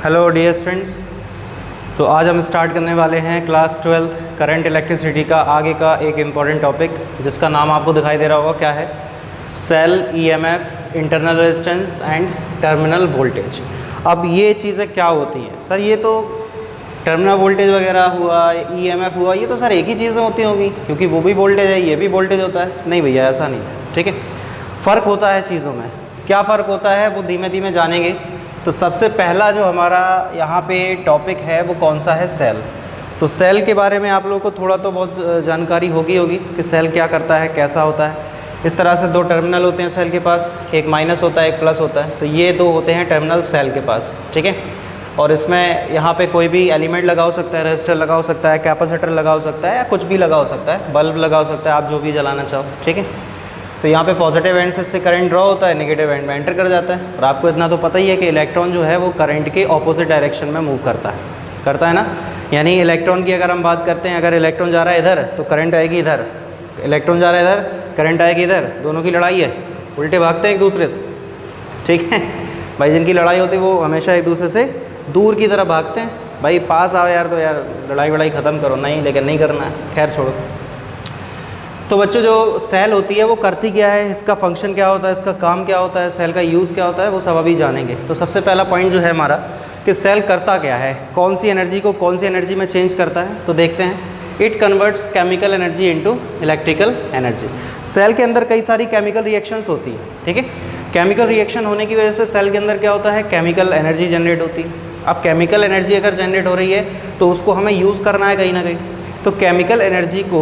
Hello dear students. तो आज हम स्टार्ट करने वाले हैं क्लास 12th करंट इलेक्ट्रिसिटी का आगे का एक इम्पॉर्टेंट टॉपिक, जिसका नाम आपको दिखाई दे रहा होगा। क्या है? Cell, EMF, internal resistance and terminal voltage. अब ये चीज़ें क्या होती हैं सर? ये तो टर्मिनल वोल्टेज वगैरह हुआ, ईएमएफ हुआ, ये तो सर एक ही चीज़ें होती होंगी, क्योंकि वो भी वोल्टेज है, ये भी वोल्टेज होता है। नहीं भैया, ऐसा नहीं है। ठीक है, फ़र्क होता है चीज़ों में। क्या फ़र्क होता है वो धीमे धीमे जानेंगे। तो सबसे पहला जो हमारा यहाँ पे टॉपिक है वो कौन सा है? सेल। तो सेल के बारे में आप लोगों को थोड़ा तो बहुत जानकारी होगी कि सेल क्या करता है, कैसा होता है। इस तरह से दो टर्मिनल होते हैं सेल के पास, एक माइनस होता है, एक प्लस होता है। तो ये दो होते हैं टर्मिनल सेल के पास। ठीक है, और इसमें यहाँ पे कोई भी एलिमेंट लगा हो सकता है, रेजिस्टर लगा हो सकता है, कैपेसिटर लगा हो सकता है, या कुछ भी लगा हो सकता है, बल्ब लगा हो सकता है, आप जो भी जलाना चाहो। ठीक है, तो यहाँ पे पॉजिटिव एंड से इससे करंट ड्रॉ होता है, नेगेटिव एंड में एंटर कर जाता है। और आपको इतना तो पता ही है कि इलेक्ट्रॉन जो है वो करंट के ऑपोजिट डायरेक्शन में मूव करता है ना। यानी इलेक्ट्रॉन की अगर हम बात करते हैं, अगर इलेक्ट्रॉन जा रहा है इधर तो करंट आएगी इधर, इलेक्ट्रॉन जा रहा है इधर, करंट आएगी इधर। दोनों की लड़ाई है, उल्टे भागते हैं एक दूसरे से। ठीक है भाई, जिनकी लड़ाई होती है वो हमेशा एक दूसरे से दूर की तरफ भागते हैं। भाई पास आओ यार, तो यार लड़ाई ख़त्म करो। नहीं, लेकिन नहीं करना है, खैर छोड़ो। तो बच्चों, जो सेल होती है वो करती क्या है, इसका फंक्शन क्या होता है, इसका काम क्या होता है, सेल का यूज़ क्या होता है, वो सब अभी जानेंगे। तो सबसे पहला पॉइंट जो है हमारा कि सेल करता क्या है, कौन सी एनर्जी को कौन सी एनर्जी में चेंज करता है। तो देखते हैं, it converts chemical energy into electrical energy. Cell के अंदर कई सारी केमिकल रिएक्शंस होती है। ठीक है, केमिकल रिएक्शन होने की वजह से सेल के अंदर क्या होता है, केमिकल एनर्जी जनरेट होती है। अब केमिकल एनर्जी अगर जनरेट हो रही है तो उसको हमें यूज़ करना है कहीं ना कहीं। तो केमिकल एनर्जी को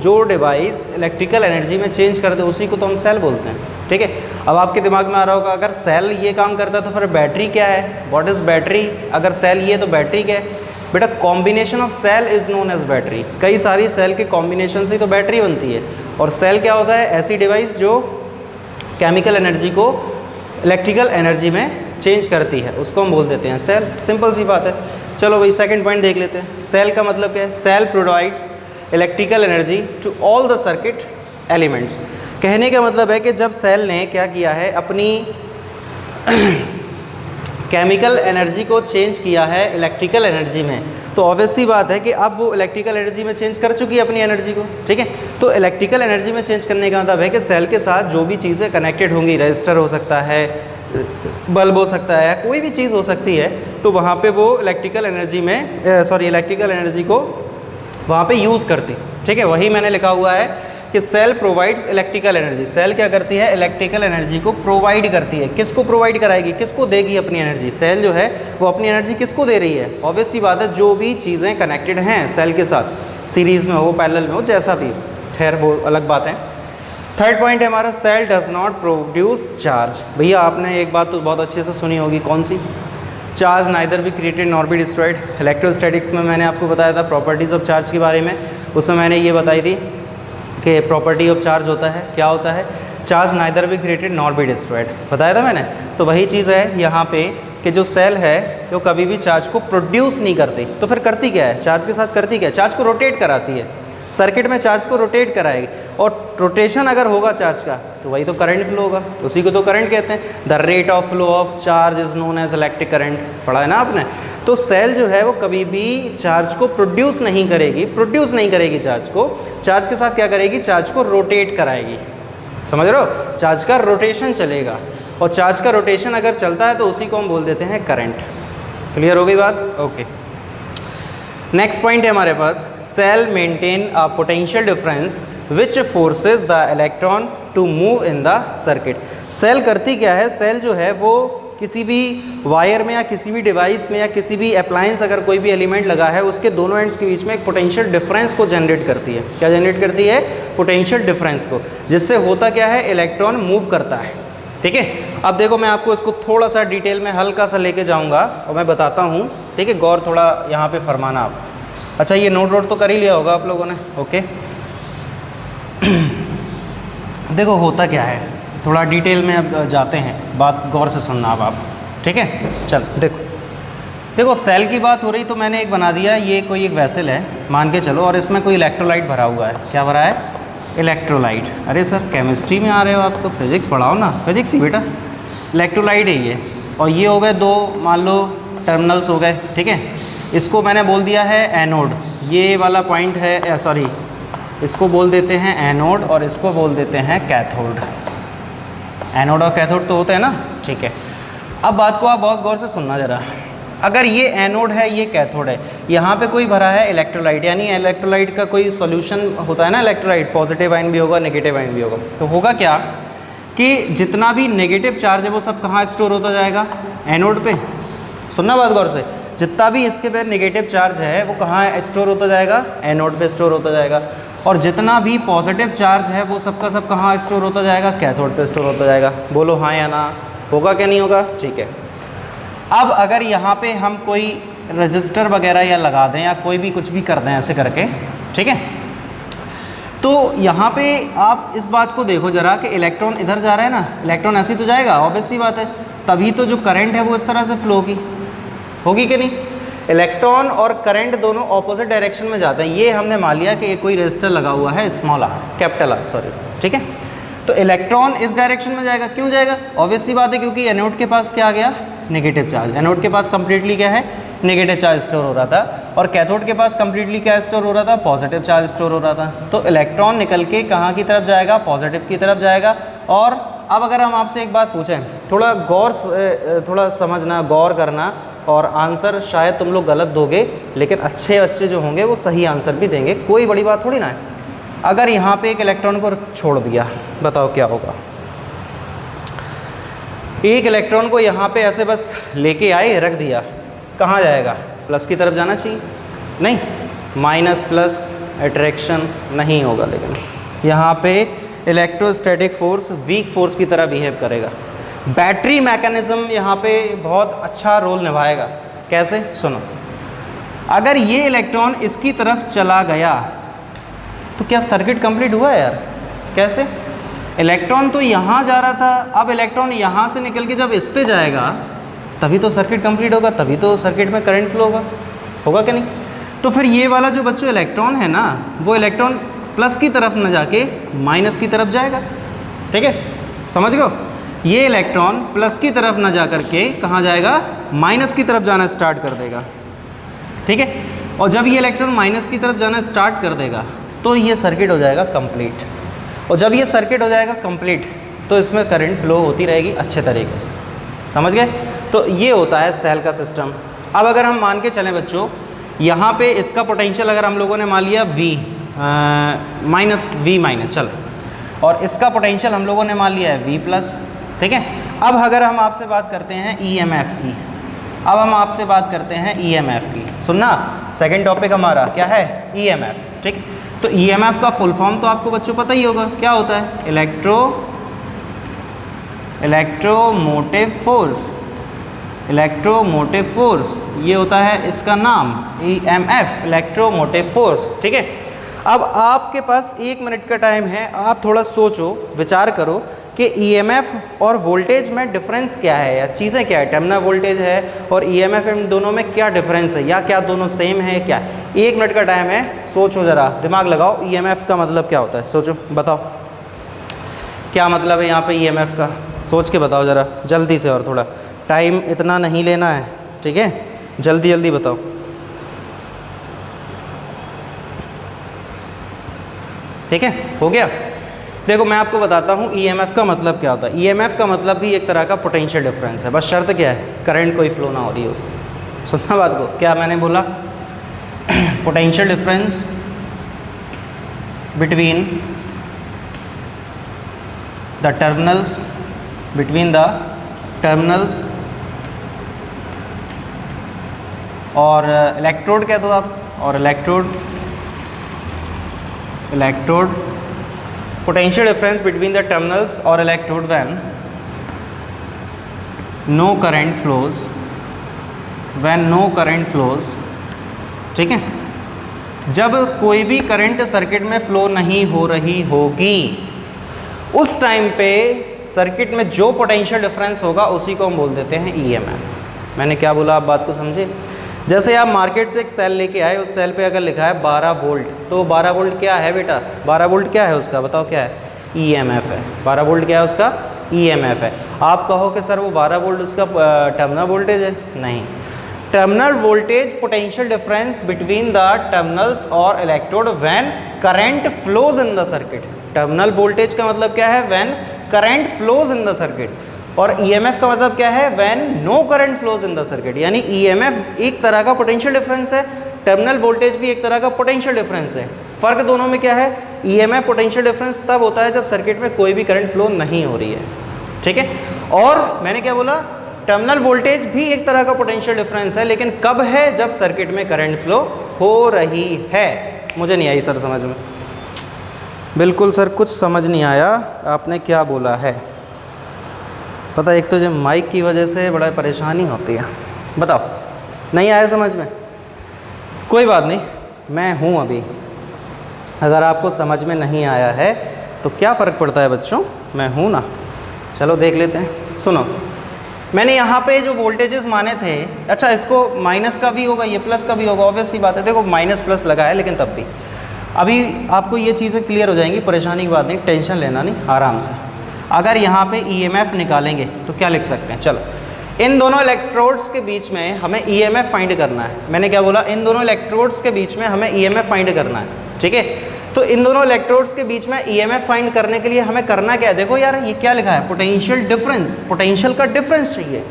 जो डिवाइस इलेक्ट्रिकल एनर्जी में चेंज कर दे उसी को तो हम सेल बोलते हैं। ठीक है, अब आपके दिमाग में आ रहा होगा, अगर सेल ये काम करता है तो फिर बैटरी क्या है? What is battery? अगर सेल ये तो बैटरी क्या है? बेटा, combination of cell is known as battery. कई सारी सेल के कॉम्बिनेशन से ही तो बैटरी बनती है। और सेल क्या होता है? ऐसी डिवाइस जो केमिकल एनर्जी को इलेक्ट्रिकल एनर्जी में चेंज करती है, उसको हम बोल देते हैं सेल। सिंपल सी बात है। चलो भाई, सेकंड पॉइंट देख लेते हैं। सेल का मतलब क्या है? Cell provides electrical energy to all the circuit elements. कहने का मतलब है कि जब सेल ने क्या किया है, अपनी केमिकल एनर्जी को चेंज किया है इलेक्ट्रिकल एनर्जी में, तो ऑब्वियसली बात है कि अब वो इलेक्ट्रिकल एनर्जी में चेंज कर चुकी है अपनी एनर्जी को। ठीक है, तो इलेक्ट्रिकल एनर्जी में चेंज करने का मतलब है कि सेल के साथ जो भी चीज़ें कनेक्टेड होंगी, रजिस्टर हो सकता है, बल्ब हो सकता है, या कोई भी चीज़ हो सकती है, तो वहाँ पे वो इलेक्ट्रिकल एनर्जी को वहाँ पे यूज़ करती। ठीक है, वही मैंने लिखा हुआ है कि cell provides electrical energy. Cell क्या करती है? इलेक्ट्रिकल एनर्जी को प्रोवाइड करती है। किसको प्रोवाइड कराएगी, किसको देगी अपनी एनर्जी? सेल जो है वो अपनी एनर्जी किसको दे रही है? ऑब्वियस सी बात है, जो भी चीज़ें कनेक्टेड हैं सेल के साथ, सीरीज़ में हो, पैरेलल में हो, जैसा भी, खैर वो अलग बात है। थर्ड पॉइंट है हमारा, cell does not produce charge. भैया आपने एक बात तो बहुत अच्छे से सुनी होगी, कौन सी? Charge neither be created nor be destroyed. Electrostatics में मैंने आपको बताया था प्रॉपर्टीज़ ऑफ चार्ज के बारे में। उसमें मैंने ये बताई थी कि प्रॉपर्टी ऑफ चार्ज होता है, क्या होता है? Charge neither be created nor be destroyed, बताया था मैंने। तो वही चीज़ है यहाँ पे कि जो सेल है वो कभी भी चार्ज को प्रोड्यूस नहीं करती। तो फिर करती क्या है? चार्ज के साथ करती क्या है? चार्ज को रोटेट कराती है। सर्किट में चार्ज को रोटेट कराएगी, और रोटेशन अगर होगा चार्ज का तो वही तो करंट फ्लो होगा, उसी को तो करंट कहते हैं। The rate of flow of charge is known as electric current, पढ़ा है ना आपने। तो सेल जो है वो कभी भी चार्ज को प्रोड्यूस नहीं करेगी चार्ज को। चार्ज के साथ क्या करेगी? चार्ज को रोटेट कराएगी। समझ रहे हो? चार्ज का रोटेशन चलेगा, और चार्ज का रोटेशन अगर चलता है तो उसी को हम बोल देते हैं करंट। क्लियर हो गई बात? ओके, नेक्स्ट पॉइंट है हमारे पास, cell maintain a potential difference which forces the electron to move in the circuit. Cell करती क्या है? सेल जो है वो किसी भी वायर में या किसी भी डिवाइस में या किसी भी अप्लायंस, अगर कोई भी एलिमेंट लगा है, उसके दोनों एंड्स के बीच में एक पोटेंशियल डिफरेंस को जनरेट करती है। क्या जनरेट करती है? पोटेंशियल डिफरेंस को, जिससे होता क्या है? इलेक्ट्रॉन मूव करता है। ठीक है, अब देखो मैं आपको इसको थोड़ा सा डिटेल में हल्का सा लेके जाऊंगा और मैं बताता हूँ। ठीक है, गौर थोड़ा यहाँ पे फरमाना आप। अच्छा, ये नोट तो कर ही लिया होगा आप लोगों ने। ओके देखो होता क्या है, थोड़ा डिटेल में अब जाते हैं, बात गौर से सुनना अब आप। ठीक है, चल देखो सेल की बात हो रही तो मैंने एक बना दिया, ये कोई एक वेसल है मान के चलो, और इसमें कोई इलेक्ट्रोलाइट भरा हुआ है। क्या भरा है? इलेक्ट्रोलाइट। अरे सर केमिस्ट्री में आ रहे हो आप, तो फिजिक्स पढ़ाओ ना, फिजिक्स ही बेटा। इलेक्ट्रोलाइट है ये, और ये हो गए दो, मान लो टर्मिनल्स हो गए, ठीक है। इसको मैंने बोल दिया है एनोड, ये वाला पॉइंट है, सॉरी इसको बोल देते हैं एनोड और इसको बोल देते हैं कैथोड। एनोड और कैथोड तो होते हैं ना, ठीक है। अब बात को आप बहुत गौर से सुनना ज़रा। अगर ये एनोड है, ये कैथोड है, यहाँ पे कोई भरा है इलेक्ट्रोलाइट, यानी इलेक्ट्रोलाइट का कोई सॉल्यूशन होता है ना इलेक्ट्रोलाइट, पॉजिटिव आयन भी होगा नेगेटिव आयन भी होगा। तो होगा क्या कि जितना भी नेगेटिव चार्ज है वो सब कहाँ स्टोर होता जाएगा, एनोड पे। सुनना बात गौर से, जितना भी इसके पे नेगेटिव चार्ज है वो कहाँ स्टोर होता जाएगा, एनोड पे स्टोर होता जाएगा। और जितना भी पॉजिटिव चार्ज है वो सबका सब कहाँ स्टोर होता जाएगा, कैथोड पे स्टोर होता जाएगा। बोलो हाँ या ना, होगा क्या नहीं होगा, ठीक है। अब अगर यहाँ पे हम कोई रजिस्टर वगैरह या लगा दें या कोई भी कुछ भी कर दें ऐसे करके, ठीक है, तो यहाँ पे आप इस बात को देखो ज़रा कि इलेक्ट्रॉन इधर जा रहा है ना, इलेक्ट्रॉन ऐसे ही तो जाएगा, ऑब्वियस सी बात है, तभी तो जो करंट है वो इस तरह से फ्लो होगी कि नहीं। इलेक्ट्रॉन और करंट दोनों ऑपोजिट डायरेक्शन में जाते हैं। ये हमने मान लिया कि ये कोई रजिस्टर लगा हुआ है small R, capital R sorry, ठीक है। तो इलेक्ट्रॉन इस डायरेक्शन में जाएगा, क्यों जाएगा, ऑब्वियस सी बात है, क्योंकि एनोड के पास क्या आ गया, नेगेटिव चार्ज। एनोड के पास कंप्लीटली क्या है, नेगेटिव चार्ज स्टोर हो रहा था, और कैथोड के पास कंप्लीटली क्या स्टोर हो रहा था, पॉजिटिव चार्ज स्टोर हो रहा था। तो इलेक्ट्रॉन निकल के कहाँ की तरफ जाएगा, पॉजिटिव की तरफ जाएगा। और अब अगर हम आपसे एक बात पूछें, थोड़ा समझना, गौर करना, और आंसर शायद तुम लोग गलत दोगे, लेकिन अच्छे बच्चे जो होंगे वो सही आंसर भी देंगे, कोई बड़ी बात थोड़ी ना है। अगर यहाँ पे एक इलेक्ट्रॉन को छोड़ दिया, बताओ क्या होगा। एक इलेक्ट्रॉन को यहाँ पे ऐसे बस लेके आए, रख दिया, कहाँ जाएगा, प्लस की तरफ जाना चाहिए, नहीं, माइनस प्लस अट्रैक्शन नहीं होगा। लेकिन यहाँ पे इलेक्ट्रोस्टैटिक फोर्स वीक फोर्स की तरह बिहेव करेगा। बैटरी मैकेनिज्म यहाँ पे बहुत अच्छा रोल निभाएगा। कैसे, सुनो, अगर ये इलेक्ट्रॉन इसकी तरफ चला गया तो क्या सर्किट कंप्लीट हुआ यार, कैसे, इलेक्ट्रॉन तो यहाँ जा रहा था, अब इलेक्ट्रॉन यहाँ से निकल के जब इस पे जाएगा तभी तो सर्किट कंप्लीट होगा, तभी तो सर्किट में करंट फ्लो होगा कि नहीं। तो फिर ये वाला जो बच्चों इलेक्ट्रॉन है ना, वो इलेक्ट्रॉन प्लस की तरफ न जाके माइनस की तरफ जाएगा, ठीक है, समझ गए। ये इलेक्ट्रॉन प्लस की तरफ न जा करके कहाँ जाएगा, माइनस की तरफ जाना स्टार्ट कर देगा, ठीक है। और जब ये इलेक्ट्रॉन माइनस की तरफ जाना स्टार्ट कर देगा तो ये सर्किट हो जाएगा कंप्लीट। और जब ये सर्किट हो जाएगा कंप्लीट तो इसमें करंट फ्लो होती रहेगी अच्छे तरीके से, समझ गए। तो ये होता है सेल का सिस्टम। अब अगर हम मान के चलें बच्चों, यहाँ पे इसका पोटेंशियल अगर हम लोगों ने मान लिया V माइनस चलो, और इसका पोटेंशियल हम लोगों ने मान लिया है V+, ठीक है। अब अगर हम आपसे बात करते हैं EMF की, अब हम आपसे बात करते हैं EMF की, सुनना, सेकंड टॉपिक हमारा क्या है, EMF, ठीक। तो EMF का फुल फॉर्म तो आपको बच्चों पता ही होगा, क्या होता है, इलेक्ट्रोमोटिव फोर्स, ये होता है इसका नाम, EMF, इलेक्ट्रोमोटिव फोर्स, ठीक है। अब आपके पास 1 मिनट का टाइम है, आप थोड़ा सोचो, विचार करो कि EMF और वोल्टेज में डिफरेंस क्या है, या चीज़ें क्या है, टर्मिनल वोल्टेज है और EMF, इन दोनों में क्या डिफरेंस है, या क्या दोनों सेम है क्या। 1 मिनट का टाइम है, सोचो ज़रा, दिमाग लगाओ, EMF का मतलब क्या होता है, सोचो, बताओ क्या मतलब है यहाँ पे EMF का, सोच के बताओ ज़रा जल्दी से, और थोड़ा टाइम इतना नहीं लेना है, ठीक है, जल्दी जल्दी बताओ। ठीक है, हो गया। देखो मैं आपको बताता हूँ EMF का मतलब क्या होता है। EMF का मतलब भी एक तरह का पोटेंशियल डिफरेंस है, बस शर्त क्या है, करंट कोई फ्लो ना हो रही हो। सुनना बात को, क्या मैंने बोला, potential difference between the terminals, और इलेक्ट्रोड कह दो आप, और electrode potential difference between the terminals or electrode when no current flows, ठीक है, जब कोई भी करंट सर्किट में फ्लो नहीं हो रही होगी, उस टाइम पे सर्किट में जो पोटेंशियल डिफरेंस होगा उसी को हम बोल देते हैं EMF। मैंने क्या बोला, आप बात को समझे। जैसे आप मार्केट से एक सेल लेके आए, उस सेल पे अगर लिखा है 12 वोल्ट, तो 12 वोल्ट क्या है बेटा, 12 वोल्ट क्या है उसका, बताओ क्या है, EMF है। 12 वोल्ट क्या है उसका, EMF है। आप कहो कि सर वो 12 वोल्ट उसका टर्मिनल वोल्टेज है, नहीं, terminal voltage potential difference between the terminals और electrode when current flows in the circuit. Terminal voltage का मतलब क्या है? When current flows in the circuit. और ईएमएफ का मतलब क्या है? When no current flows in the circuit. यानी ईएमएफ एक तरह का पोटेंशियल डिफरेंस है, टर्मिनल वोल्टेज भी एक तरह का पोटेंशियल डिफरेंस है। फर्क दोनों में क्या है? ईएमएफ पोटेंशियल डिफरेंस तब होता है जब सर्किट में कोई भी करंट फ्लो नहीं हो रही है, ठीक है। और मैंने क्या बोला? टर्मिनल वोल्टेज भी एक तरह का पोटेंशियल डिफरेंस है, लेकिन कब है? जब सर्किट में करंट फ्लो हो रही है। मुझे नहीं आई सर समझ में, बिल्कुल सर कुछ समझ नहीं आया आपने क्या बोला है। पता एक तो जो माइक की वजह से बड़ा परेशानी होती है। बताओ, नहीं आया समझ में? कोई बात नहीं, मैं हूँ अभी। अगर आपको समझ में नहीं आया है तो क्या फ़र्क पड़ता है बच्चों, मैं हूँ ना। चलो देख लेते हैं। सुनो, मैंने यहाँ पे जो वोल्टेजेस माने थे, अच्छा इसको माइनस का भी होगा, ये प्लस का भी होगा, ऑब्वियस सी बात है। देखो माइनस प्लस लगा है, लेकिन तब भी अभी आपको ये चीज़ें क्लियर हो जाएंगी, परेशानी की बात नहीं, टेंशन लेना नहीं, आराम से। अगर यहाँ पे ईएमएफ निकालेंगे तो क्या लिख सकते हैं? चलो, इन दोनों इलेक्ट्रोड्स के बीच में हमें ईएमएफ फाइंड करना है। मैंने क्या बोला? इन दोनों इलेक्ट्रोड्स के बीच में हमें ईएमएफ फाइंड करना है, ठीक है। तो इन दोनों इलेक्ट्रोड्स के बीच में ईएमएफ फाइंड करने के लिए हमें करना क्या है? देखो यार, ये क्या लिखा है? Potential difference. पोटेंशियल का डिफरेंस चाहिए,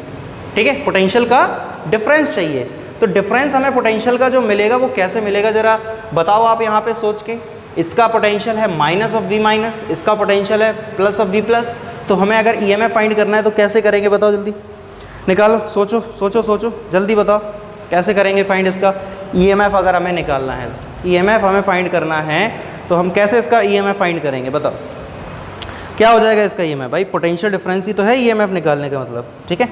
ठीक है, पोटेंशियल का डिफरेंस चाहिए। तो डिफरेंस हमें पोटेंशियल का जो मिलेगा वो कैसे मिलेगा, जरा बताओ आप यहाँ पे सोच के। इसका पोटेंशियल है माइनस ऑफ वी माइनस, इसका पोटेंशियल है प्लस ऑफ वी प्लस। तो हमें अगर ईएमएफ फाइंड करना है तो कैसे करेंगे? बताओ जल्दी, निकालो, सोचो सोचो सोचो, जल्दी बताओ कैसे करेंगे फाइंड इसका ईएमएफ। अगर हमें निकालना है, ईएमएफ हमें फाइंड करना है, तो हम कैसे इसका ईएमएफ फाइंड करेंगे? बताओ क्या हो जाएगा इसका ईएमएफ? भाई पोटेंशियल डिफरेंस ही तो है ईएमएफ निकालने का मतलब, ठीक है।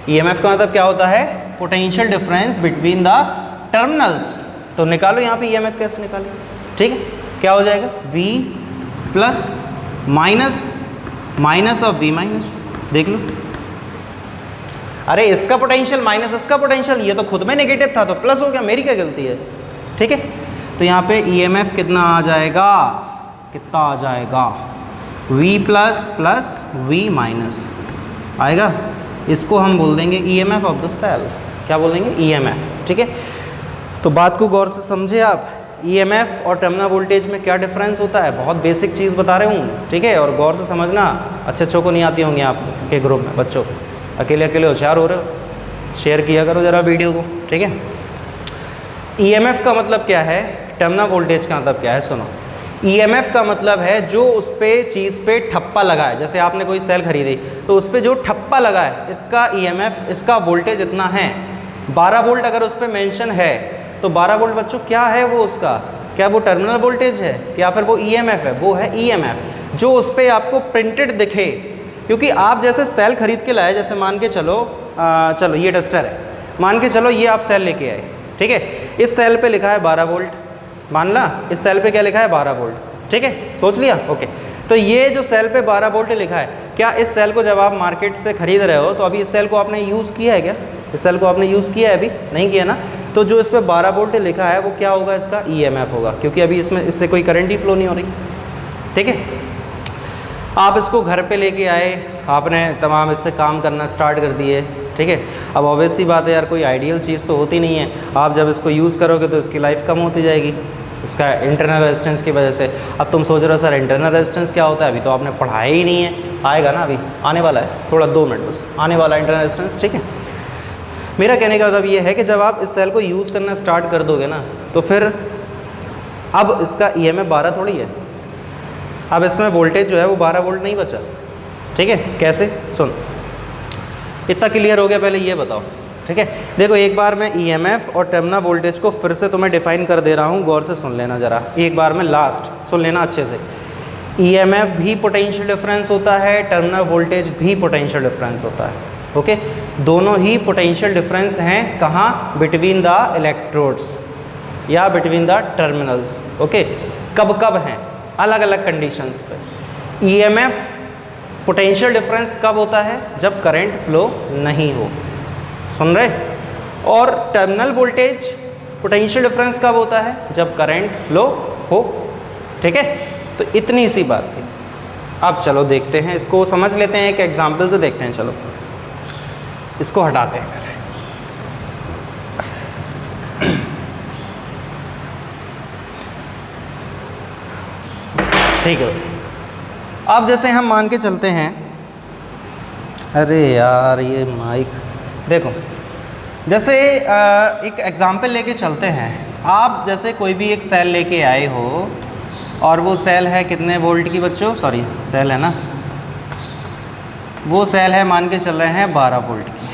ईएमएफ का मतलब क्या होता है? Potential difference between the terminals. तो निकालो यहाँ पे ईएमएफ कैसे निकालें, ठीक है। क्या हो जाएगा? V plus minus minus of V minus. देख लो, अरे इसका पोटेंशियल माइनस इसका पोटेंशियल, ये तो खुद में नेगेटिव था तो प्लस हो गया, मेरी क्या गलती है, ठीक है। तो यहाँ पे ईएमएफ कितना आ जाएगा? कितना आ जाएगा? V plus plus V minus आएगा। इसको हम बोल देंगे ईएमएफ ऑफ द सेल। क्या बोल देंगे? ईएमएफ, ठीक है। तो बात को गौर से समझे आप। ईएमएफ और टर्मिनल वोल्टेज में क्या डिफरेंस होता है? बहुत बेसिक चीज़ बता रहे हूँ, ठीक है। और गौर से समझना। अच्छे को नहीं आती होंगी आपके ग्रुप में बच्चों, अकेले अकेले होशियार हो रहे हो, शेयर किया करो ज़रा वीडियो को, ठीक है। ईएमएफ का मतलब क्या है? टर्मिनल वोल्टेज का मतलब क्या है? सुनो, ईएमएफ का मतलब है जो उस पर चीज़ पे ठप्पा लगा है। जैसे आपने कोई सेल खरीदी तो उस पर जो ठप्पा लगा है, इसका ईएमएफ, इसका वोल्टेज इतना है। 12 वोल्ट अगर उस पर मेंशन है तो 12 वोल्ट बच्चों क्या है वो? उसका क्या वो टर्मिनल वोल्टेज है या फिर वो ईएमएफ है? वो है ईएमएफ, जो उस पर आपको प्रिंटेड दिखे। क्योंकि आप जैसे सेल खरीद के लाए, जैसे मान के चलो चलो ये टेस्टर है, मान के चलो ये आप सेल लेके आए, ठीक है। इस सेल पे लिखा है 12 वोल्ट, मान ला इस सेल पे क्या लिखा है? 12 वोल्ट, ठीक है, सोच लिया, ओके। तो ये जो सेल पे 12 वोल्ट लिखा है, क्या इस सेल को जब आप मार्केट से खरीद रहे हो तो अभी इस सेल को आपने यूज़ किया है क्या? इस सेल को आपने यूज़ किया है? अभी नहीं किया ना। तो जो इस पर 12 वोल्ट लिखा है वो क्या होगा? इसका ईएमएफ होगा, क्योंकि अभी इसमें इससे कोई करंट ही फ्लो नहीं हो रही, ठीक है। आप इसको घर पे लेके आए, आपने तमाम इससे काम करना स्टार्ट कर दिए, ठीक है। अब ऑब्वियस सी बात है यार, कोई आइडियल चीज़ तो होती नहीं है। आप जब इसको यूज़ करोगे तो इसकी लाइफ कम होती जाएगी, इसका इंटरनल रेजिस्टेंस की वजह से। अब तुम सोच रहे हो सर इंटरनल रेजिस्टेंस क्या होता है? अभी तो आपने पढ़ाया ही नहीं है, आएगा ना, अभी आने वाला है, थोड़ा 2 मिनट बस, आने वाला है इंटरनल रेजिस्टेंस, ठीक है। मेरा कहने का मतलब ये है कि जब आप इस सेल को यूज़ करना स्टार्ट कर दोगे ना, तो फिर अब इसका ईएमएफ 12 थोड़ी है, अब इसमें वोल्टेज जो है वो 12 वोल्ट नहीं बचा, ठीक है। कैसे? सुन, इतना क्लियर हो गया? पहले ये बताओ, ठीक है। देखो एक बार मैं ईएमएफ और टर्मिनल वोल्टेज को फिर से तुम्हें डिफाइन कर दे रहा हूँ, गौर से सुन लेना ज़रा, एक बार में लास्ट सुन लेना अच्छे से। ईएमएफ भी पोटेंशियल डिफरेंस होता है, टर्मिनल वोल्टेज भी पोटेंशियल डिफरेंस होता है, ओके। दोनों ही पोटेंशियल डिफरेंस हैं कहाँ? बिटवीन द इलेक्ट्रोड्स या बिटवीन द टर्मिनल्स, ओके। कब कब हैं? अलग अलग कंडीशंस पे। ईएमएफ पोटेंशियल डिफरेंस कब होता है? जब करंट फ्लो नहीं हो, सुन रहे। और टर्मिनल वोल्टेज पोटेंशियल डिफरेंस कब होता है? जब करंट फ्लो हो, ठीक है। तो इतनी सी बात थी। अब चलो देखते हैं, इसको समझ लेते हैं, एक एग्जाम्पल से देखते हैं। चलो इसको हटाते हैं। ठीक है। अब जैसे हम मान के चलते हैं, अरे यार ये माइक देखो, जैसे एक एग्ज़ाम्पल लेके चलते हैं। आप जैसे कोई भी एक सेल लेके आए हो और वो सेल है कितने वोल्ट की बच्चों, सॉरी सेल है ना, वो सेल है मान के चल रहे हैं 12 वोल्ट की।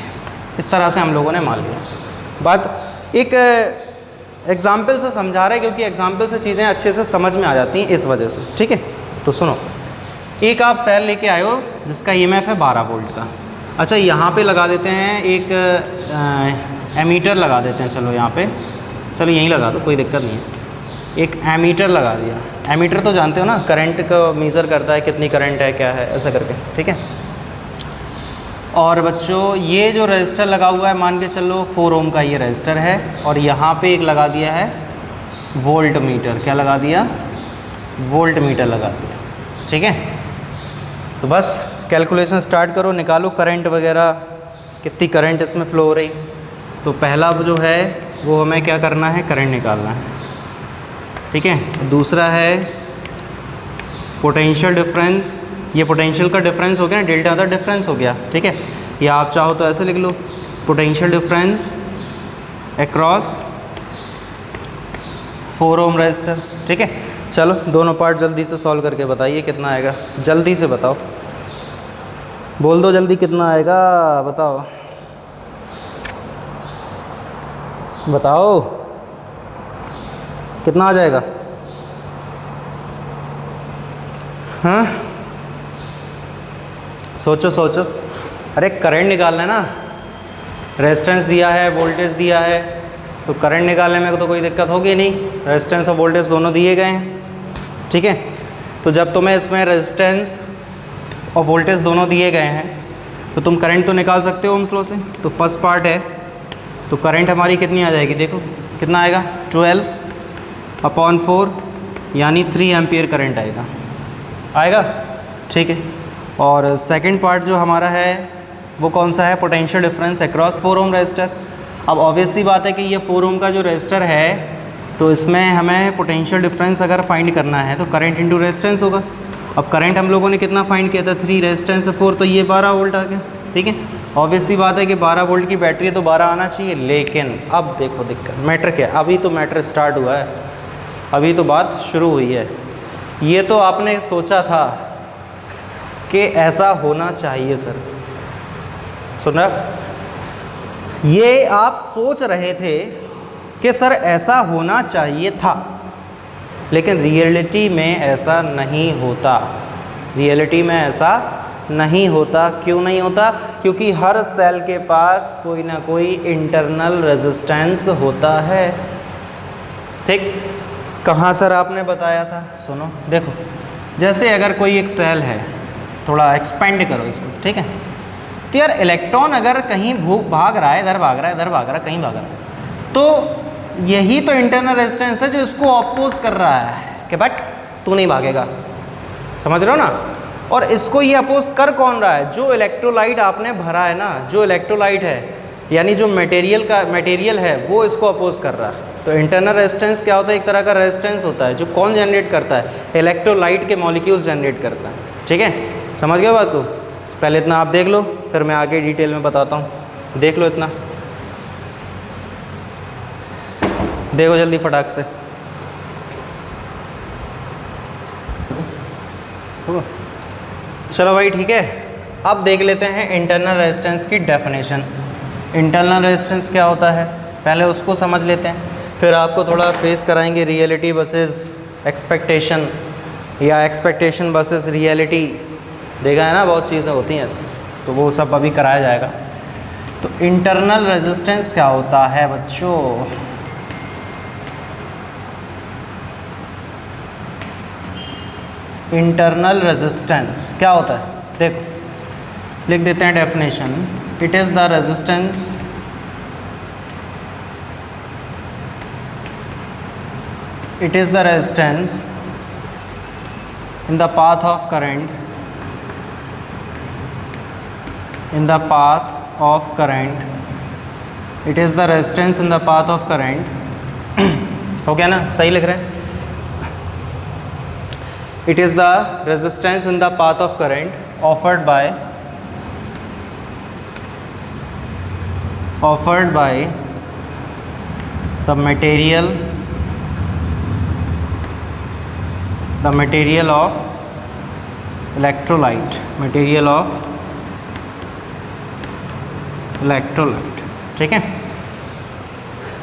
इस तरह से हम लोगों ने मान लिया। बात एक एग्ज़ाम्पल से समझा रहे हैं क्योंकि एग्ज़ाम्पल से चीज़ें अच्छे से समझ में आ जाती हैं इस वजह से, ठीक है। तो सुनो, एक आप सेल लेके आए हो जिसका ईएमएफ है 12 वोल्ट का। अच्छा, यहाँ पे लगा देते हैं एक एमीटर लगा देते हैं, चलो यहाँ पे, चलो यहीं लगा दो, कोई दिक्कत नहीं है। एक एमीटर लगा दिया। एमीटर तो जानते हो ना, करंट को मेज़र करता है, कितनी करंट है क्या है ऐसा करके, ठीक है। और बच्चों ये जो रजिस्टर लगा हुआ है मान के चलो 4 ओम का ये रजिस्टर है, और यहाँ पे एक लगा दिया है वोल्ट मीटर। क्या लगा दिया? वोल्ट मीटर लगा दिया, ठीक है। तो बस कैलकुलेशन स्टार्ट करो, निकालो करंट वगैरह, कितनी करंट इसमें फ़्लो हो रही। तो पहला जो है वो हमें क्या करना है, करंट निकालना है, ठीक है। दूसरा है पोटेंशियल डिफरेंस, ये पोटेंशियल का डिफरेंस हो गया ना, डेल्टा का डिफरेंस हो गया, ठीक है। या आप चाहो तो ऐसे लिख लो, potential difference across 4 ohm resistor, ठीक है। चलो दोनों पार्ट जल्दी से सॉल्व करके बताइए कितना आएगा, जल्दी से बताओ, बोल दो जल्दी कितना आएगा, बताओ बताओ कितना आ जाएगा। हाँ सोचो सोचो, अरे करंट निकालना है ना, रेजिस्टेंस दिया है, वोल्टेज दिया है, तो करंट निकालने में तो कोई दिक्कत होगी नहीं, रेजिस्टेंस और वोल्टेज दोनों दिए गए हैं, ठीक है। तो जब तुम्हें इसमें रेजिस्टेंस और वोल्टेज दोनों दिए गए हैं तो तुम करंट तो निकाल सकते हो ओम्स लॉ से। तो फर्स्ट पार्ट है, तो करंट हमारी कितनी आ जाएगी, देखो कितना आएगा, 12/4 यानी 3 एम्पियर करंट आएगा, ठीक है। और सेकंड पार्ट जो हमारा है वो कौन सा है, potential difference across 4 ohm resistor. अब ऑब्वियस सी बात है कि ये 4 ओम का जो रजिस्टर है तो इसमें हमें पोटेंशियल डिफरेंस अगर फाइंड करना है तो करंट इंटू रेजिस्टेंस होगा। अब करंट हम लोगों ने कितना फाइंड किया था, 3, रेजिस्टेंस से 4, तो ये 12 वोल्ट आ गया, ठीक है। ऑब्वियस सी बात है कि 12 वोल्ट की बैटरी है तो 12 आना चाहिए, लेकिन अब देखो दिक्कत, मैटर क्या, अभी तो मैटर स्टार्ट हुआ है, अभी तो बात शुरू हुई है। ये तो आपने सोचा था कि ऐसा होना चाहिए सर, सुन रहा, ये आप सोच रहे थे कि सर ऐसा होना चाहिए था, लेकिन रियलिटी में ऐसा नहीं होता, रियलिटी में ऐसा नहीं होता। क्यों नहीं होता? क्योंकि हर सेल के पास कोई ना कोई इंटरनल रेजिस्टेंस होता है, ठीक। कहाँ सर आपने बताया था, सुनो देखो, जैसे अगर कोई एक सेल है, थोड़ा एक्सपेंड करो इसको, ठीक है। तो यार इलेक्ट्रॉन अगर कहीं भाग रहा है, इधर भाग रहा है, इधर भाग रहा है, कहीं भाग रहा है, तो यही तो इंटरनल रेजिस्टेंस है जो इसको अपोज कर रहा है कि बट तू नहीं भागेगा, समझ रहे हो ना। और इसको ये अपोज कर कौन रहा है, जो इलेक्ट्रोलाइट आपने भरा है ना, जो इलेक्ट्रोलाइट है यानी जो मटेरियल है वो इसको अपोज कर रहा है। तो इंटरनल रेजिस्टेंस क्या होता है, एक तरह का रेजिस्टेंस होता है जो कौन जनरेट करता है, इलेक्ट्रोलाइट के मॉलिक्यूल्स जनरेट करता है, ठीक है। समझ गए बात को? पहले इतना आप देख लो, फिर मैं आगे डिटेल में बताता हूँ, देख लो इतना, देखो जल्दी फटाक से। चलो भाई ठीक है, अब देख लेते हैं इंटरनल रेजिस्टेंस की डेफिनेशन। इंटरनल रेजिस्टेंस क्या होता है पहले उसको समझ लेते हैं, फिर आपको थोड़ा फेस कराएंगे रियलिटी वर्सेस एक्सपेक्टेशन, या एक्सपेक्टेशन वर्सेस रियलिटी, देखा है ना बहुत चीज़ें होती हैं ऐसे, तो वो सब अभी कराया जाएगा। तो इंटरनल रेजिस्टेंस क्या होता है बच्चों, इंटरनल रेजिस्टेंस क्या होता है, देखो लिख देते हैं definition, it is the resistance it is the resistance in the path of current, in the path of current, it is the resistance in the path of current हो गया ना, सही लिख रहे हैं। It is the resistance in the path of current offered by the material of electrolyte, ठीक है।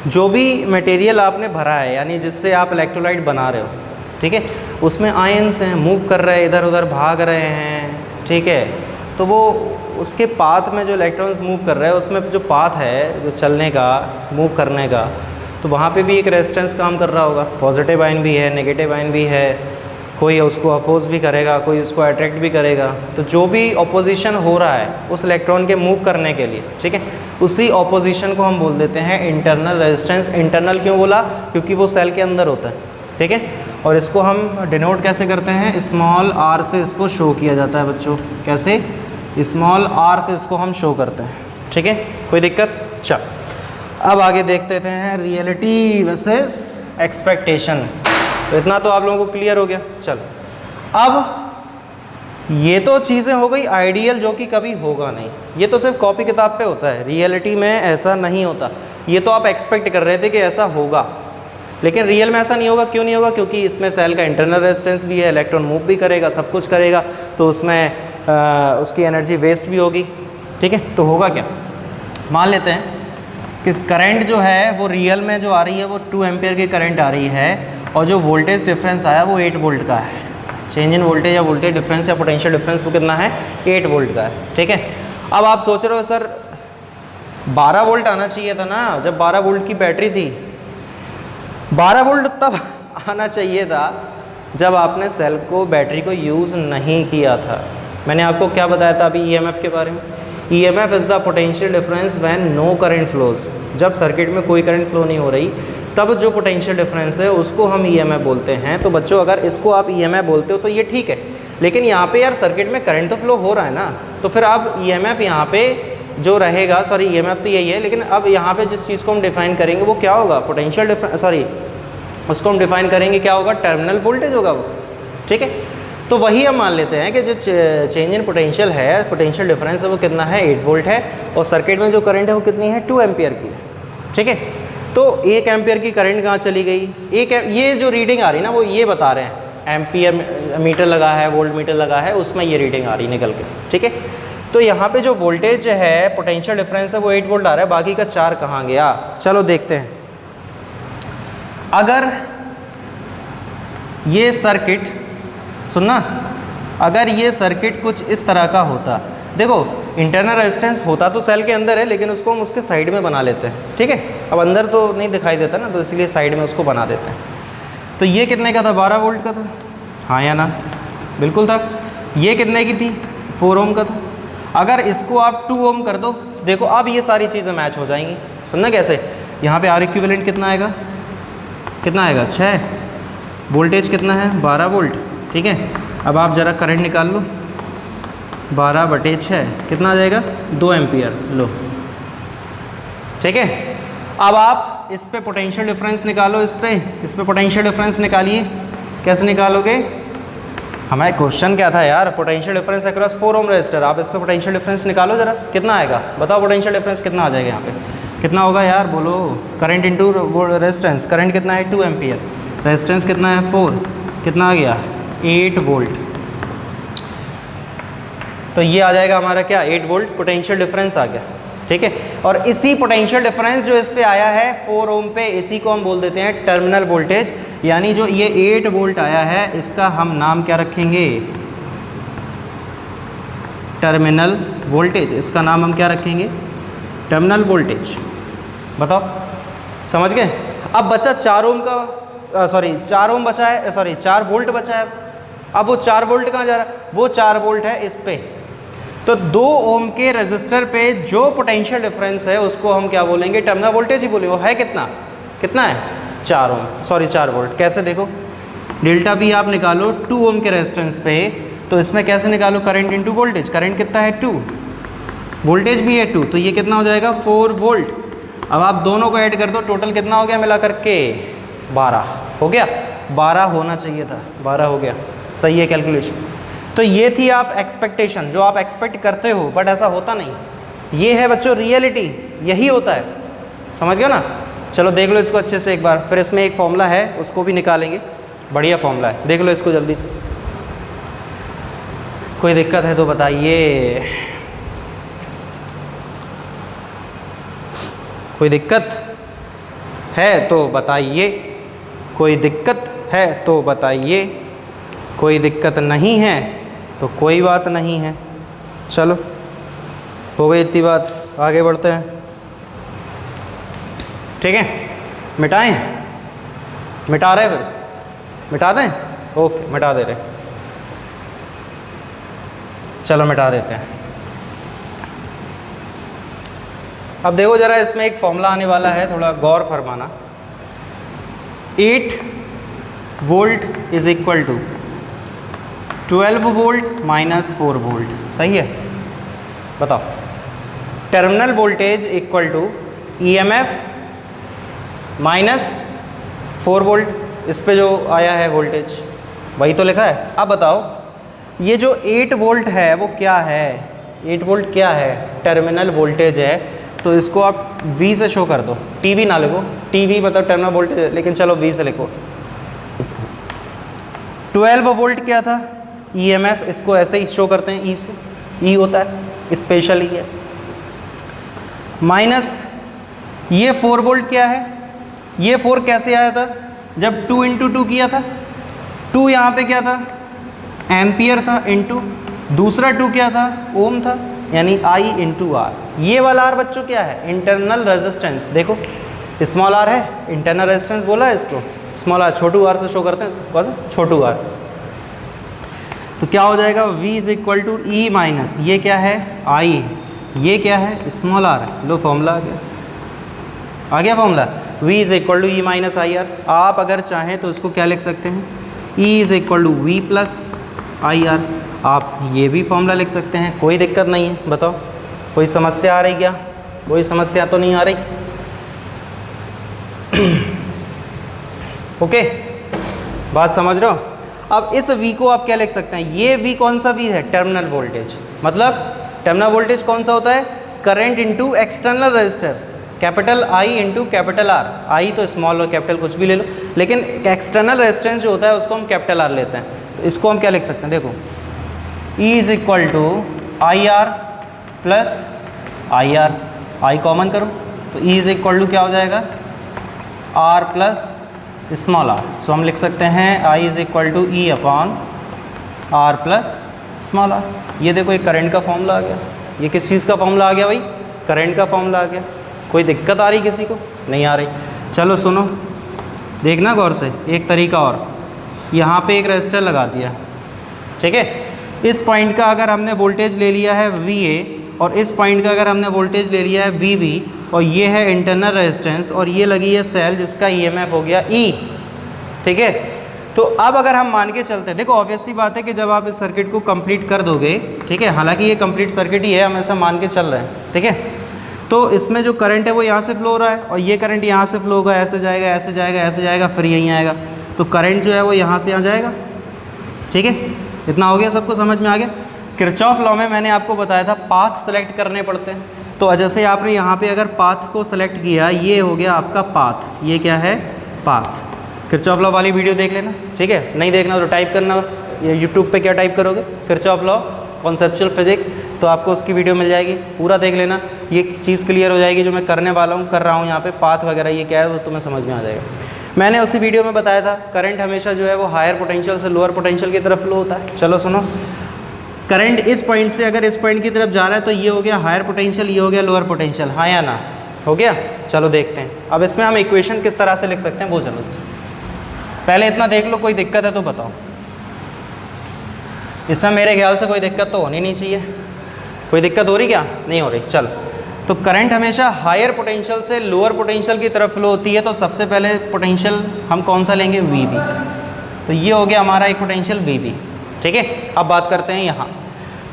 जो भी मटेरियल आपने भरा है यानी जिससे आप इलेक्ट्रोलाइट बना रहे हो, ठीक है, उसमें आयंस हैं, मूव कर रहे हैं, इधर उधर भाग रहे हैं, ठीक है, तो वो उसके पाथ में जो इलेक्ट्रॉन्स मूव कर रहे हैं उसमें जो पाथ है जो चलने का, मूव करने का, तो वहाँ पे भी एक रेजिस्टेंस काम कर रहा होगा। पॉजिटिव आयन भी है, नेगेटिव आयन भी है, कोई उसको अपोज भी करेगा, कोई उसको अट्रैक्ट भी करेगा। तो जो भी ऑपोजिशन हो रहा है उस इलेक्ट्रॉन के मूव करने के लिए, ठीक है, उसी ऑपोजिशन को हम बोल देते हैं इंटरनल रेजिस्टेंस। इंटरनल क्यों बोला? क्योंकि वो सेल के अंदर होता है, ठीक है। और इसको हम डिनोट कैसे करते हैं? स्मॉल आर से इसको शो किया जाता है बच्चों। कैसे? स्मॉल आर से इसको हम शो करते हैं, ठीक है। कोई दिक्कत? चल अब आगे देखते हैं रियलिटी वर्सेस एक्सपेक्टेशन। तो इतना तो आप लोगों को क्लियर हो गया। चल अब ये तो चीज़ें हो गई आइडियल, जो कि कभी होगा नहीं। ये तो सिर्फ कॉपी किताब पे होता है, रियलिटी में ऐसा नहीं होता। ये तो आप एक्सपेक्ट कर रहे थे कि ऐसा होगा, लेकिन रियल में ऐसा नहीं होगा। क्यों नहीं होगा? क्योंकि इसमें सेल का इंटरनल रेजिस्टेंस भी है, इलेक्ट्रॉन मूव भी करेगा, सब कुछ करेगा, तो उसमें उसकी एनर्जी वेस्ट भी होगी, ठीक है। तो होगा क्या? मान लेते हैं कि करंट जो है वो रियल में जो आ रही है वो 2 एम्पियर की करंट आ रही है, और जो वोल्टेज डिफरेंस आया वो 8 वोल्ट का है। चेंज इन वोल्टेज या वोल्टेज डिफरेंस या पोटेंशियल डिफरेंस वो कितना है? 8 वोल्ट का है, ठीक है। अब आप सोच रहे हो सर 12 वोल्ट आना चाहिए था ना, जब 12 वोल्ट की बैटरी थी। 12 वोल्ट तब आना चाहिए था जब आपने सेल को, बैटरी को यूज़ नहीं किया था। मैंने आपको क्या बताया था अभी ईएमएफ के बारे में? EMF is the potential difference when no current flows. जब सर्किट में कोई करंट फ्लो नहीं हो रही तब जो पोटेंशियल डिफरेंस है उसको हम ईएमएफ बोलते हैं। तो बच्चों अगर इसको आप ईएमएफ बोलते हो तो ये ठीक है, लेकिन यहाँ पे यार सर्किट में करंट तो फ्लो हो रहा है ना, तो फिर आप ईएमएफ यहाँ पे जो रहेगा, सॉरी ईएमएफ तो यही है, लेकिन अब यहाँ पे जिस चीज़ को हम डिफाइन करेंगे वो क्या होगा? पोटेंशियल डिफरेंस, सॉरी उसको हम डिफाइन करेंगे क्या होगा? टर्मिनल वोल्टेज होगा वो, ठीक है। तो वही हम मान लेते हैं कि जो चेंज इन पोटेंशियल है, पोटेंशियल डिफरेंस है वो कितना है? 8 वोल्ट है, और सर्किट में जो करंट है वो कितनी है? 2 एम्पियर की है, ठीक है। तो 1 एम्पियर की करंट कहाँ चली गई? ये जो रीडिंग आ रही है ना वो ये बता रहे हैं, एम्पियर मीटर लगा है, वोल्ट मीटर लगा है, उसमें ये रीडिंग आ रही निकल के, ठीक है। तो यहाँ पे जो वोल्टेज है, पोटेंशियल डिफरेंस है वो 8 वोल्ट आ रहा है, बाकी का 4 कहाँ गया? चलो देखते हैं। अगर ये सर्किट, सुनना, अगर ये सर्किट कुछ इस तरह का होता, देखो इंटरनल रेजिस्टेंस होता तो सेल के अंदर है, लेकिन उसको हम उसके साइड में बना लेते हैं, ठीक है। अब अंदर तो नहीं दिखाई देता ना, तो इसलिए साइड में उसको बना देते हैं। तो ये कितने का था? 12 वोल्ट का था, हाँ या ना? बिल्कुल था। ये कितने की थी? 4 ओम का था। अगर इसको आप 2 ओम कर दो, देखो अब ये सारी चीज़ें मैच हो जाएंगी। सुनना कैसे? यहाँ पे आर इक्विवेलेंट कितना आएगा? कितना आएगा? 6। वोल्टेज कितना है? 12 वोल्ट, ठीक है। अब आप ज़रा करंट निकाल लो, 12/6 कितना आ जाएगा? 2 एम्पियर लो, ठीक है। अब आप इस पे पोटेंशियल डिफरेंस निकालो, इस पे पोटेंशियल डिफरेंस निकालिए। कैसे निकालोगे? हमारा क्वेश्चन क्या था यार? Potential difference across 4 ohm resistor. आप इस पे पोटेंशियल डिफरेंस निकालो जरा, कितना आएगा? बताओ पोटेंशियल डिफरेंस कितना आ जाएगा यहाँ पे? कितना होगा यार? बोलो। करंट इंटू रेजिस्टेंस, करंट कितना है? 2 एम्पियर, रेजिस्टेंस कितना है? 4, कितना आ गया? 8 वोल्ट। तो ये आ जाएगा हमारा क्या? 8 वोल्ट पोटेंशियल डिफरेंस आ गया, ठीक है। और इसी पोटेंशियल डिफरेंस जो इस पे आया है 4 ओम पे, इसी को हम बोल देते हैं टर्मिनल वोल्टेज। यानी जो ये 8 वोल्ट आया है इसका हम नाम क्या रखेंगे? Terminal voltage. इसका नाम हम क्या रखेंगे? Terminal voltage. बताओ, समझ गए? अब बचा 4 ओम का, 4 ओम बचा है, 4 वोल्ट बचा है। अब वो 4 वोल्ट कहाँ जा रहा है? वो 4 वोल्ट है इस पे। तो 2 ओम के रेजिस्टर पे जो पोटेंशियल डिफरेंस है उसको हम क्या बोलेंगे? टर्मिनल वोल्टेज ही बोलेंगे। वो है कितना? कितना है? 4 ओम, 4 वोल्ट। कैसे देखो? डेल्टा भी आप निकालो 2 ओम के रेजिस्टेंस पे, तो इसमें कैसे निकालो? Current into voltage. करंट कितना है? 2, वोल्टेज भी है 2, तो ये कितना हो जाएगा? 4 वोल्ट। अब आप दोनों को ऐड कर दो, टोटल कितना हो गया मिला करके? 12 हो गया। 12 होना चाहिए था, 12 हो गया। सही है कैलकुलेशन। तो ये थी आप एक्सपेक्टेशन, जो आप एक्सपेक्ट करते हो बट ऐसा होता नहीं। ये है बच्चों रियलिटी, यही होता है, समझ गए ना। चलो देख लो इसको अच्छे से एक बार, फिर इसमें एक फॉर्मूला है उसको भी निकालेंगे, बढ़िया फॉर्मूला है, देख लो इसको जल्दी से। कोई दिक्कत है तो बताइए, कोई दिक्कत है तो बताइए, कोई दिक्कत है तो बताइए, कोई दिक्कत नहीं है तो कोई बात नहीं है। चलो हो गई इतनी बात, आगे बढ़ते हैं। ठीक है, मिटाएं, मिटा रहे फिर, मिटा दें, ओके मिटा दे रहे, चलो मिटा देते हैं। अब देखो ज़रा, इसमें एक फॉर्मूला आने वाला है, थोड़ा गौर फरमाना। 8 volt is equal to 12 volt minus 4 volt, सही है? बताओ, terminal voltage equal to EMF minus 4 volt, इस पे जो आया है वोल्टेज वही तो लिखा है। अब बताओ ये जो 8 वोल्ट है वो क्या है? 8 वोल्ट क्या है? टर्मिनल वोल्टेज है, तो इसको आप V से शो कर दो, TV ना लिखो, TV मतलब टर्मिनल वोल्टेज है, लेकिन चलो V से लिखो। 12 वोल्ट क्या था? EMF, इसको ऐसे ही शो करते हैं E से, E होता है स्पेशल E है। माइनस ये 4 वोल्ट क्या है? ये 4 कैसे आया था? जब 2 × 2 किया था, 2 यहाँ पे क्या था? एम्पियर था, इनटू दूसरा 2 क्या था? ओम था, यानी I × R। ये वाला R बच्चों क्या है? Internal resistance. देखो स्मॉल r है, इंटरनल रेजिस्टेंस बोला है इसको, स्मॉल r, छोटू r से शो करते हैं इसको, कौन सा? छोटू r। तो क्या हो जाएगा? V is equal to E minus, ये क्या है? I, ये क्या है? Small r। लो फॉर्मूला आ गया, आ गया formula. V is equal to E minus I R. आप अगर चाहें तो इसको क्या लिख सकते हैं? E is equal to V plus I R. आप ये भी फॉर्मूला लिख सकते हैं, कोई दिक्कत नहीं है। बताओ कोई समस्या आ रही क्या? कोई समस्या तो नहीं आ रही? ओके, बात समझ रहे हो? अब इस V को आप क्या लिख सकते हैं? ये V कौन सा V है? Terminal voltage. मतलब टर्मिनल वोल्टेज कौन सा होता है? Current into external resistor, capital I into capital R। I तो स्मॉल और कैपिटल कुछ भी ले लो, लेकिन एक्सटर्नल रेजिस्टेंस जो होता है उसको हम कैपिटल R लेते हैं। तो इसको हम क्या लिख सकते हैं? देखो E is equal to I R plus I R, I common करो तो E इज इक्वल टू क्या हो जाएगा? R plus small r। So हम लिख सकते हैं I is equal to E upon R plus small r। ये देखो एक करंट का फॉर्मूला आ गया। ये किस चीज़ का फॉर्मूला आ गया भाई? करंट का फॉर्मूला आ गया। कोई दिक्कत आ रही किसी को? नहीं आ रही। चलो सुनो, देखना गौर से, एक तरीका और, यहाँ पे एक रेजिस्टर लगा दिया, ठीक है? इस पॉइंट का अगर हमने वोल्टेज ले लिया है VA और इस पॉइंट का अगर हमने वोल्टेज ले लिया है VB और ये है इंटरनल रेजिस्टेंस और ये लगी है सेल जिसका EMF हो गया E, ठीक है? तो अब अगर हम मान के चलते हैं, देखो ऑब्वियस सी बात है कि जब आप इस सर्किट को कंप्लीट कर दोगे, ठीक है, हालांकि ये कंप्लीट सर्किट ही है, हम ऐसा मान के चल रहे हैं, ठीक है? तो इसमें जो करंट है वो यहाँ से फ्लो हो रहा है और ये करंट यहाँ से फ्लो होगा, ऐसे जाएगा, ऐसे जाएगा, ऐसे जाएगा, फिर यहीं आएगा। तो करंट जो है वो यहाँ से यहाँ जाएगा, ठीक है? इतना हो गया, सबको समझ में आ गया? किरचॉफ लॉ में मैंने आपको बताया था पाथ सेलेक्ट करने पड़ते हैं। तो जैसे आपने यहाँ पे अगर पाथ को सेलेक्ट किया, ये हो गया आपका पाथ, ये क्या है? पाथ। किरचॉफ लॉ वाली वीडियो देख लेना, ठीक है? नहीं देखना तो टाइप करना, यूट्यूब पे क्या टाइप करोगे? किरचॉफ लॉ कॉन्सेप्चुअल फिजिक्स, तो आपको उसकी वीडियो मिल जाएगी, पूरा देख लेना। ये चीज़ क्लियर हो जाएगी जो मैं करने वाला हूँ, कर रहा हूँ यहाँ पे, पाथ वगैरह ये क्या है वो तुम्हें समझ में आ जाएगा। मैंने उसी वीडियो में बताया था करंट हमेशा जो है वो हायर पोटेंशियल से लोअर पोटेंशियल की तरफ फ्लो होता है। चलो सुनो, करंट इस पॉइंट से अगर इस पॉइंट की तरफ जा रहा है तो ये हो गया हायर पोटेंशियल, ये हो गया लोअर पोटेंशियल, हाँ या ना? हो गया? चलो देखते हैं अब इसमें हम इक्वेशन किस तरह से लिख सकते हैं वो। चलो पहले इतना देख लो, कोई दिक्कत है तो बताओ। इसमें मेरे ख्याल से कोई दिक्कत तो होनी नहीं चाहिए। कोई दिक्कत हो रही क्या? नहीं हो रही। चल, तो करंट हमेशा हायर पोटेंशियल से लोअर पोटेंशियल की तरफ फ्लो होती है, तो सबसे पहले पोटेंशियल हम कौन सा लेंगे? VB। तो ये हो गया हमारा एक पोटेंशियल VB, ठीक है? अब बात करते हैं यहाँ।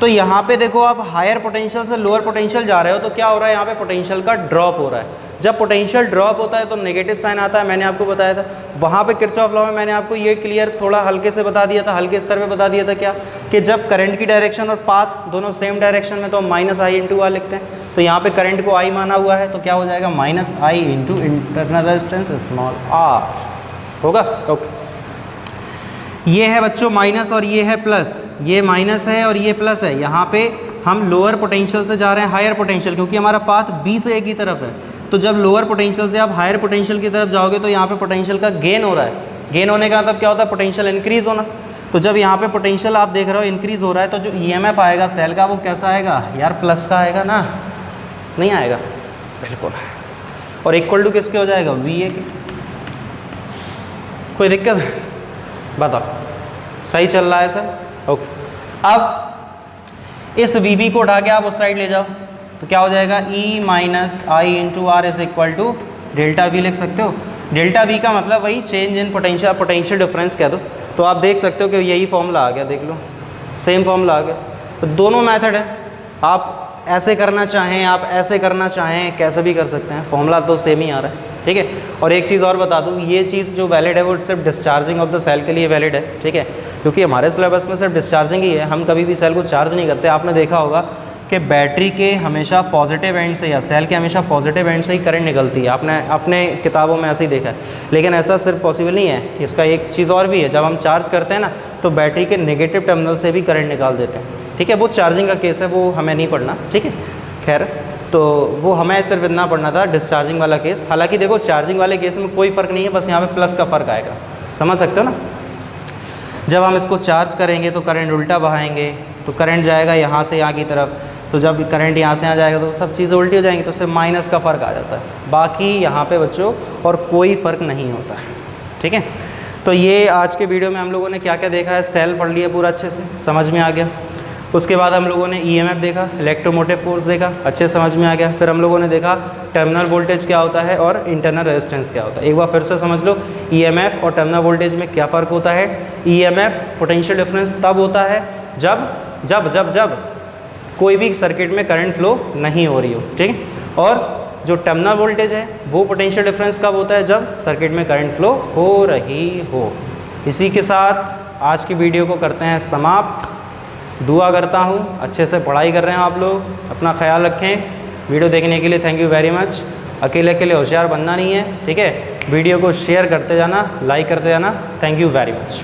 तो यहाँ पे देखो आप हायर पोटेंशियल से लोअर पोटेंशियल जा रहे हो तो क्या हो रहा है? यहाँ पे पोटेंशियल का ड्रॉप हो रहा है। जब पोटेंशियल ड्रॉप होता है तो नेगेटिव साइन आता है, मैंने आपको बताया था। वहाँ पे किरचॉफ लॉ में मैंने आपको ये क्लियर थोड़ा हल्के से बता दिया था, हल्के स्तर पे बता दिया था क्या, कि जब करंट की डायरेक्शन और पाथ दोनों सेम डायरेक्शन में तो हम माइनस आई इंटू आर लिखते हैं। तो यहाँ पे करंट को आई माना हुआ है तो क्या हो जाएगा, minus I into internal resistance small R होगा। ओके, ये है बच्चों माइनस और ये है प्लस, ये माइनस है और ये प्लस है। यहाँ पे हम लोअर पोटेंशियल से जा रहे हैं हायर पोटेंशियल, क्योंकि हमारा पाथ बी से ए की तरफ है। तो जब लोअर पोटेंशियल से आप हायर पोटेंशियल की तरफ जाओगे तो यहाँ पे पोटेंशियल का गेन हो रहा है। गेन होने का मतलब क्या होता है, पोटेंशियल इंक्रीज़ होना। तो जब यहाँ पे पोटेंशियल आप देख रहे हो इंक्रीज़ हो रहा है तो जो ईएमएफ आएगा सेल का वो कैसा आएगा यार, प्लस का आएगा ना, नहीं आएगा, बिल्कुल। और इक्वल टू किसके हो जाएगा, वी ए के। कोई दिक्कत है, बताओ, सही चल रहा है सर? ओके, अब इस वी बी को उठा के आप उस साइड ले जाओ तो क्या हो जाएगा, E minus I into R is equal to delta V लिख सकते हो। डेल्टा वी का मतलब वही change in potential, potential difference कह दो। तो आप देख सकते हो कि यही फॉर्मूला आ गया, देख लो सेम फॉर्मूला आ गया। तो दोनों मेथड है, आप ऐसे करना चाहें, आप ऐसे करना चाहें, कैसे भी कर सकते हैं, फॉर्मूला तो सेम ही आ रहा है, ठीक है। और एक चीज़ और बता दूँ, ये चीज़ जो वैलिड है वो सिर्फ डिस्चार्जिंग ऑफ द सेल के लिए वैलिड है, ठीक है, क्योंकि हमारे सिलेबस में सिर्फ डिस्चार्जिंग ही है, हम कभी भी सेल को चार्ज नहीं करते। आपने देखा होगा कि बैटरी के हमेशा पॉजिटिव एंड से या सेल के हमेशा पॉजिटिव एंड से ही करंट निकलती है, आपने अपने किताबों में ऐसे ही देखा है। लेकिन ऐसा सिर्फ पॉसिबल नहीं है, इसका एक चीज़ और भी है, जब हम चार्ज करते हैं ना तो बैटरी के नेगेटिव टर्मिनल से भी करंट निकाल देते हैं, ठीक है। वो चार्जिंग का केस है, वो हमें नहीं पढ़ना, ठीक है। खैर, तो वो हमें सिर्फ इतना पढ़ना था डिस्चार्जिंग वाला केस। हालांकि देखो चार्जिंग वाले केस में कोई फ़र्क नहीं है, बस यहाँ पे प्लस का फ़र्क आएगा, समझ सकते हो ना। जब हम इसको चार्ज करेंगे तो करंट उल्टा बहाएंगे तो करंट जाएगा यहाँ से यहाँ की तरफ, तो जब करंट यहाँ से यहाँ जाएगा तो सब चीज़ें उल्टी हो जाएंगी, तो उससे माइनस का फ़र्क आ जाता है। बाकी यहाँ पे बच्चों और कोई फ़र्क नहीं होता है, ठीक है। तो ये आज के वीडियो में हम लोगों ने क्या क्या देखा है, सेल पढ़ लिया पूरा अच्छे से, समझ में आ गया। उसके बाद हम लोगों ने ईएमएफ देखा, इलेक्ट्रोमोटिव फोर्स देखा, अच्छे समझ में आ गया। फिर हम लोगों ने देखा टर्मिनल वोल्टेज क्या होता है और इंटरनल रेजिस्टेंस क्या होता है। एक बार फिर से समझ लो, ईएमएफ और टर्मिनल वोल्टेज में क्या फ़र्क होता है। ईएमएफ पोटेंशियल डिफरेंस तब होता है जब जब जब जब कोई भी सर्किट में करंट फ्लो नहीं हो रही हो, ठीक है। और जो टर्मिनल वोल्टेज है वो पोटेंशियल डिफरेंस कब होता है, जब सर्किट में करंट फ्लो हो रही हो। इसी के साथ आज की वीडियो को करते हैं समाप्त। दुआ करता हूँ अच्छे से पढ़ाई कर रहे हैं आप लोग, अपना ख्याल रखें। वीडियो देखने के लिए थैंक यू वेरी मच। अकेले अकेले होशियार बनना नहीं है, ठीक है। वीडियो को शेयर करते जाना, लाइक करते जाना। Thank you very much.